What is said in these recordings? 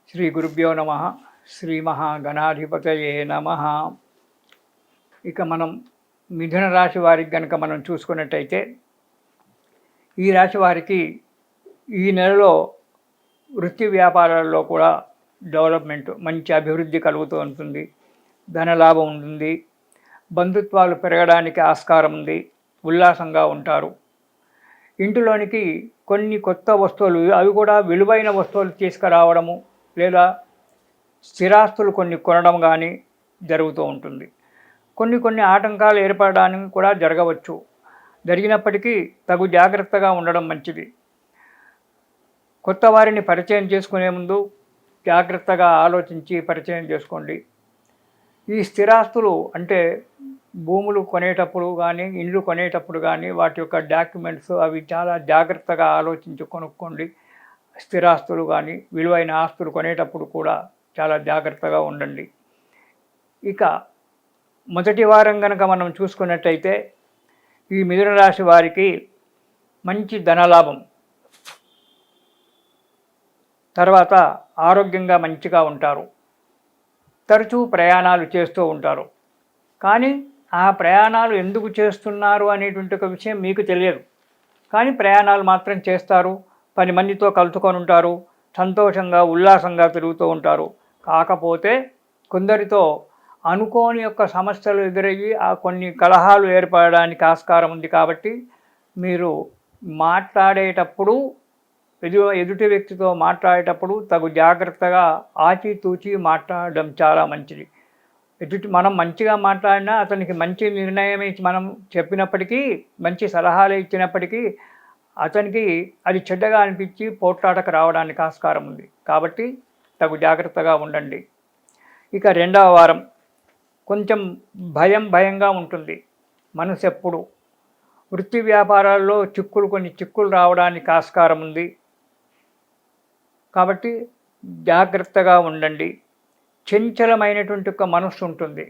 శ్రీ గురుభ్యో నమ. శ్రీ మహాగణాధిపతయే నమ. ఇక మనం మిథున రాశి వారికి కనుక మనం చూసుకున్నట్టయితే, ఈ రాశి వారికి ఈ నెలలో వృత్తి వ్యాపారాల్లో కూడా డెవలప్మెంట్, మంచి అభివృద్ధి కలుగుతూ ఉంటుంది. ధనలాభం ఉంటుంది. బంధుత్వాలు పెరగడానికి ఆస్కారం ఉంది. ఉల్లాసంగా ఉంటారు. ఇంటిలోనికి కొన్ని కొత్త వస్తువులు, అవి కూడా విలువైన వస్తువులు తీసుకురావడము లేదా స్థిరాస్తులు కొన్ని కొనడం కానీ జరుగుతూ ఉంటుంది. కొన్ని ఆటంకాలు ఏర్పడడానికి కూడా జరగవచ్చు. జరిగినప్పటికీ తగు జాగ్రత్తగా ఉండడం మంచిది. కొత్త వారిని పరిచయం చేసుకునే ముందు జాగ్రత్తగా ఆలోచించి పరిచయం చేసుకోండి. ఈ స్థిరాస్తులు అంటే భూములు కొనేటప్పుడు కానీ, ఇండ్లు కొనేటప్పుడు కానీ వాటి యొక్క డాక్యుమెంట్స్ అవి చాలా జాగ్రత్తగా ఆలోచించి కొనుక్కోండి. స్థిరాస్తులు కానీ విలువైన ఆస్తులు కొనేటప్పుడు కూడా చాలా జాగ్రత్తగా ఉండండి. ఇక మొదటి వారం కనుక మనం చూసుకున్నట్టయితే, ఈ మిథున రాశి వారికి మంచి ధనలాభం, తర్వాత ఆరోగ్యంగా మంచిగా ఉంటారు. తరచూ ప్రయాణాలు చేస్తూ ఉంటారు. కానీ ఆ ప్రయాణాలు ఎందుకు చేస్తున్నారు అనేటువంటి ఒక విషయం మీకు తెలియదు. కానీ ప్రయాణాలు మాత్రం చేస్తారు. 10 మందితో కలుసుకొని ఉంటారు. సంతోషంగా ఉల్లాసంగా తిరుగుతూ ఉంటారు. కాకపోతే కొందరితో అనుకోని యొక్క సమస్యలు ఎదురయ్యి ఆ కొన్ని కలహాలు ఏర్పడడానికి ఆస్కారం ఉంది. కాబట్టి మీరు మాట్లాడేటప్పుడు, ఎదుటి వ్యక్తితో మాట్లాడేటప్పుడు తగు జాగ్రత్తగా ఆచితూచి మాట్లాడడం చాలా మంచిది. మనం మంచిగా మాట్లాడినా అతనికి మంచి నిర్ణయం ఇచ్చి మనం చెప్పినప్పటికీ, మంచి సలహాలు ఇచ్చినప్పటికీ అతనికి అది చెడ్డగా అనిపించి పోట్లాటకు రావడానికి ఆస్కారం ఉంది. కాబట్టి తగు జాగ్రత్తగా ఉండండి. ఇక రెండవ వారం కొంచెం భయంగా ఉంటుంది మనసు ఎప్పుడు. వృత్తి వ్యాపారాల్లో కొన్ని చిక్కులు రావడానికి ఆస్కారం ఉంది. కాబట్టి జాగ్రత్తగా ఉండండి. చంచలమైనటువంటి ఒక మనస్సు ఉంటుంది.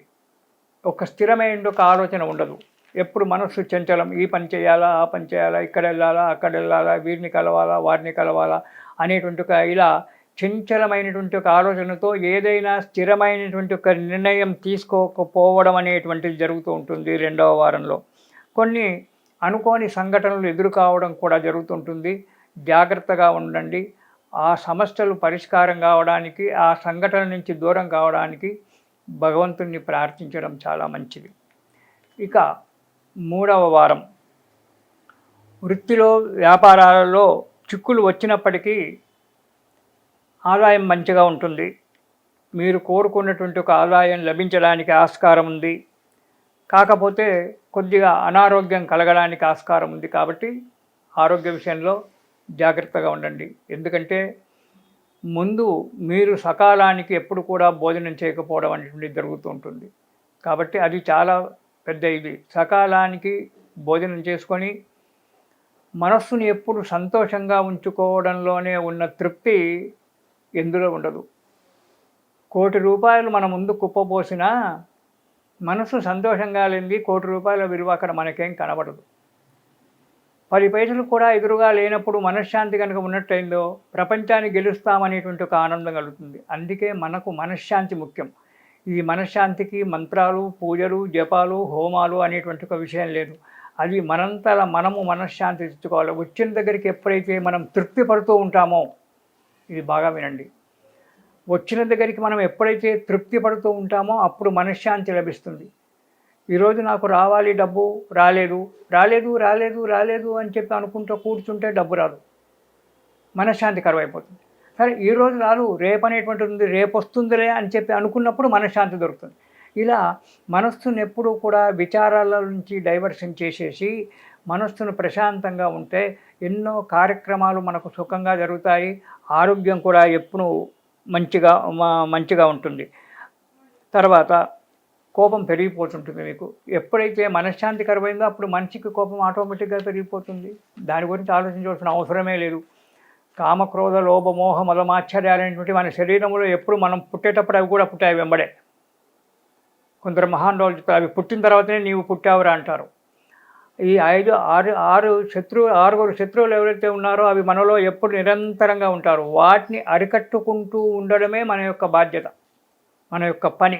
ఒక స్థిరమైన ఒక ఆలోచన ఉండదు. ఎప్పుడు మనస్సు చంచలం. ఈ పని చేయాలా, ఆ పని చేయాలా, ఇక్కడ వెళ్ళాలా, అక్కడ వెళ్ళాలా, వీరిని కలవాలా, వారిని కలవాలా అనేటువంటి ఒక ఇలా చంచలమైనటువంటి ఒక ఆలోచనతో ఏదైనా స్థిరమైనటువంటి ఒక నిర్ణయం తీసుకోకపోవడం అనేటువంటిది జరుగుతూ ఉంటుంది. రెండవ వారంలో కొన్ని అనుకోని సంఘటనలు ఎదురు కావడం కూడా జరుగుతుంటుంది. జాగ్రత్తగా ఉండండి. ఆ సమస్యలు పరిష్కారం కావడానికి, ఆ సంఘటన నుంచి దూరం కావడానికి భగవంతుణ్ణి ప్రార్థించడం చాలా మంచిది. ఇక మూడవ వారం వృత్తిలో వ్యాపారాలలో చిక్కులు వచ్చినప్పటికీ ఆదాయం మంచిగా ఉంటుంది. మీరు కోరుకున్నటువంటి ఒక ఆదాయం లభించడానికి ఆస్కారం ఉంది. కాకపోతే కొద్దిగా అనారోగ్యం కలగడానికి ఆస్కారం ఉంది. కాబట్టి ఆరోగ్య విషయంలో జాగ్రత్తగా ఉండండి. ఎందుకంటే ముందు మీరు సకాలానికి ఎప్పుడు కూడా భోజనం చేయకపోవడం అనేటువంటిది జరుగుతూ ఉంటుంది. కాబట్టి అది చాలా పెద్ద ఇది. సకాలానికి భోజనం చేసుకొని మనస్సుని ఎప్పుడు సంతోషంగా ఉంచుకోవడంలోనే ఉన్న తృప్తి ఎందులో ఉండదు. ₹1,00,00,000 మన ముందు కుప్పపోసినా మనసు సంతోషంగా లేనిది ₹1,00,00,000 విలువ అక్కడ మనకేం కనబడదు. 10 పైసలు కూడా ఎదురుగా లేనప్పుడు మనశ్శాంతి కనుక ఉన్నట్టయిందో ప్రపంచాన్ని గెలుస్తామనేటువంటి ఒక ఆనందం కలుగుతుంది. అందుకే మనకు మనశ్శాంతి ముఖ్యం. ఈ మనశ్శాంతికి మంత్రాలు, పూజలు, జపాలు, హోమాలు అనేటువంటి ఒక విషయం లేదు. అది మనంతల మనము మనశ్శాంతి తెచ్చుకోవాలి. వచ్చిన దగ్గరికి ఎప్పుడైతే మనం తృప్తి పడుతూ ఉంటామో, ఇది బాగా వినండి, వచ్చిన దగ్గరికి మనం ఎప్పుడైతే తృప్తి పడుతూ ఉంటామో అప్పుడు మనశ్శాంతి లభిస్తుంది. ఈరోజు నాకు రావాలి డబ్బు, రాలేదు రాలేదు రాలేదు రాలేదు అని చెప్పి అనుకుంటూ కూర్చుంటే డబ్బు రాదు, మనశ్శాంతి కరువైపోతుంది. సరే ఈరోజు రాదు, రేపు అనేటువంటిది ఉంది, రేపు వస్తుందిలే అని చెప్పి అనుకున్నప్పుడు మనశ్శాంతి దొరుకుతుంది. ఇలా మనస్సును ఎప్పుడూ కూడా విచారాల నుంచి డైవర్షన్ చేసేసి మనస్సును ప్రశాంతంగా ఉంటే ఎన్నో కార్యక్రమాలు మనకు సుఖంగా జరుగుతాయి. ఆరోగ్యం కూడా ఎప్పుడు మంచిగా ఉంటుంది. తర్వాత కోపం పెరిగిపోతుంటుంది మీకు. ఎప్పుడైతే మనశ్శాంతి కరువైందో అప్పుడు మనిషికి కోపం ఆటోమేటిక్గా పెరిగిపోతుంది. దాని గురించి ఆలోచించవలసిన అవసరమే లేదు. కామక్రోధ లోభ మోహ మదమాశ్చర్యాలనేటువంటి మన శరీరంలో ఎప్పుడు మనం పుట్టేటప్పుడు అవి కూడా పుట్టాయి వెంబడే. కొందరు మహానుభావులు చెప్తారు, అవి పుట్టిన తర్వాతనే నీవు పుట్టావురా అంటారు. ఈ 6 శత్రువులు ఎవరైతే ఉన్నారో అవి మనలో ఎప్పుడు నిరంతరంగా ఉంటారు. వాటిని అరికట్టుకుంటూ ఉండడమే మన యొక్క బాధ్యత, మన యొక్క పని.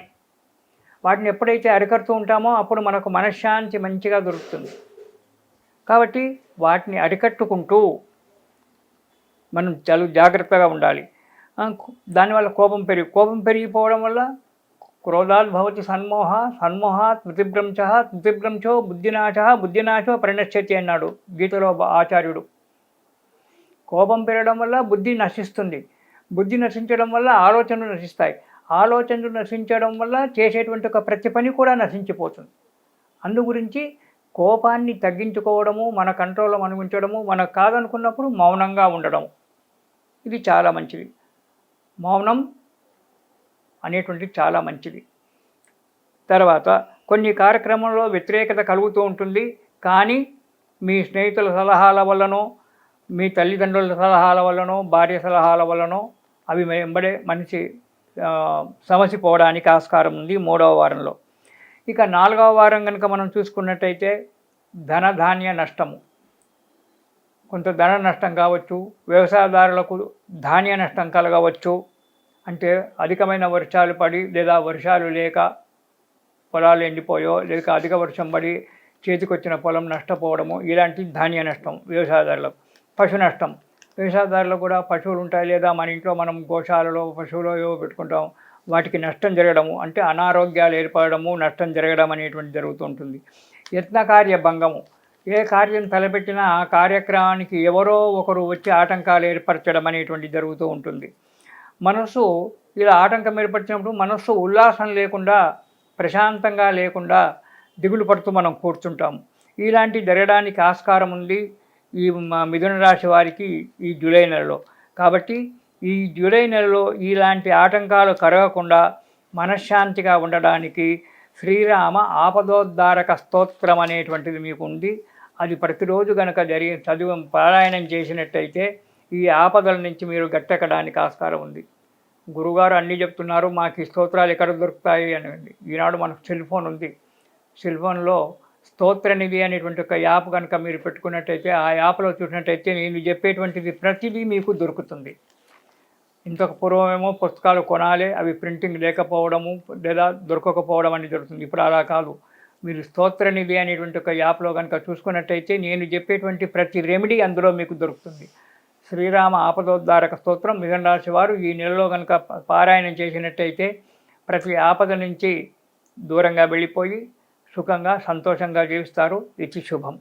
వాటిని ఎప్పుడైతే అరికడుతూ ఉంటామో అప్పుడు మనకు మనశ్శాంతి మంచిగా దొరుకుతుంది. కాబట్టి వాటిని అరికట్టుకుంటూ మనం చాలా జాగ్రత్తగా ఉండాలి. దానివల్ల కోపం పెరిగిపోవడం వల్ల క్రోధాత్ భవతి సన్మోహాత్ స్మృతిభ్రంశో బుద్ధినాశో పరిణశ్యతి అన్నాడు గీతలో ఆచార్యుడు. కోపం పెరగడం వల్ల బుద్ధి నశిస్తుంది. బుద్ధి నశించడం వల్ల ఆలోచనలు నశిస్తాయి. ఆలోచనలు నశించడం వల్ల చేసేటువంటి ఒక ప్రతి పని కూడా నశించిపోతుంది. అందు గురించి కోపాన్ని తగ్గించుకోవడము, మన కంట్రోల్లో మనం ఉంచడము, మనకు కాదనుకున్నప్పుడు మౌనంగా ఉండడము, ఇది చాలా మంచిది. మౌనం అనేటువంటిది చాలా మంచిది. తర్వాత కొన్ని కార్యక్రమంలో వ్యతిరేకత కలుగుతూ ఉంటుంది. కానీ మీ స్నేహితుల సలహాల వల్లనో, మీ తల్లిదండ్రుల సలహాల వల్లనో, భార్య సలహాల వల్లనో అవి వెంబడే మనిషి సమసిపోవడానికి ఆస్కారం ఉంది 3వ వారంలో. ఇక 4వ వారం కనుక మనం చూసుకున్నట్టయితే ధనధాన్య నష్టము, కొంత ధన నష్టం కావచ్చు, వ్యవసాయదారులకు ధాన్య నష్టం కలగవచ్చు. అంటే అధికమైన వర్షాలు పడి లేదా వర్షాలు లేక పొలాలు ఎండిపోయో, లేక అధిక వర్షం పడి చేతికొచ్చిన పొలం నష్టపోవడము, ఇలాంటి ధాన్య నష్టం వ్యవసాయదారులకు. పశు నష్టం, వ్యవసాయదారులకు కూడా పశువులు ఉంటాయి, లేదా మన ఇంట్లో మనం గోశాలలో పశువులు ఏవో పెట్టుకుంటాం, వాటికి నష్టం జరగడము, అంటే అనారోగ్యాలు ఏర్పడము, నష్టం జరగడం అనేటువంటి జరుగుతుంటుంది. యత్నకార్య భంగము, ఏ కార్యం తలపెట్టినా ఆ కార్యక్రమానికి ఎవరో ఒకరు వచ్చి ఆటంకాలు ఏర్పరచడం అనేటువంటి జరుగుతూ ఉంటుంది. మనస్సు ఇలా ఆటంకం ఏర్పరిచినప్పుడు మనస్సు ఉల్లాసం లేకుండా, ప్రశాంతంగా లేకుండా దిగులు పడుతూ మనం కూర్చుంటాము. ఇలాంటి జరగడానికి ఆస్కారం ఉంది ఈ మిథున రాశి వారికి ఈ జూలై నెలలో. కాబట్టి ఈ జూలై నెలలో ఇలాంటి ఆటంకాలు కలగకుండా మనశ్శాంతిగా ఉండడానికి శ్రీరామ ఆపదోద్ధారక స్తోత్రం అనేటువంటిది మీకు ఉంది. అది ప్రతిరోజు కనుక పారాయణం చేసినట్టయితే ఈ ఆపదల నుంచి మీరు గట్టెక్కడానికి ఆస్కారం ఉంది. గురుగారు అన్నీ చెప్తున్నారు, మాకు ఈ స్తోత్రాలు ఎక్కడ దొరుకుతాయి అని. ఈనాడు మనకు సెల్ ఫోన్ ఉంది. సెల్ ఫోన్లో స్తోత్రనిధి అనేటువంటి ఒక యాప్ కనుక మీరు పెట్టుకున్నట్టయితే, ఆ యాప్లో చూసినట్టయితే నేను చెప్పేటువంటిది ప్రతిదీ మీకు దొరుకుతుంది. ఇంతకు పూర్వమేమో పుస్తకాలు కొనాలి, అవి ప్రింటింగ్ లేకపోవడము లేదా దొరకకపోవడం అనేది జరుగుతుంది. ఇప్పుడు అలా కాదు. మీరు స్తోత్రనిధి అనేటువంటి ఒక యాప్లో కనుక చూసుకున్నట్టయితే నేను చెప్పేటువంటి ప్రతి రెమెడీ అందులో మీకు దొరుకుతుంది. శ్రీరామ ఆపదోద్ధారక స్తోత్రం మిథున రాశి వారు ఈ నెలలో కనుక పారాయణం చేసినట్టయితే ప్రతి ఆపద నుంచి దూరంగా వెళ్ళిపోయి సుఖంగా సంతోషంగా జీవిస్తారు. ఇది శుభం.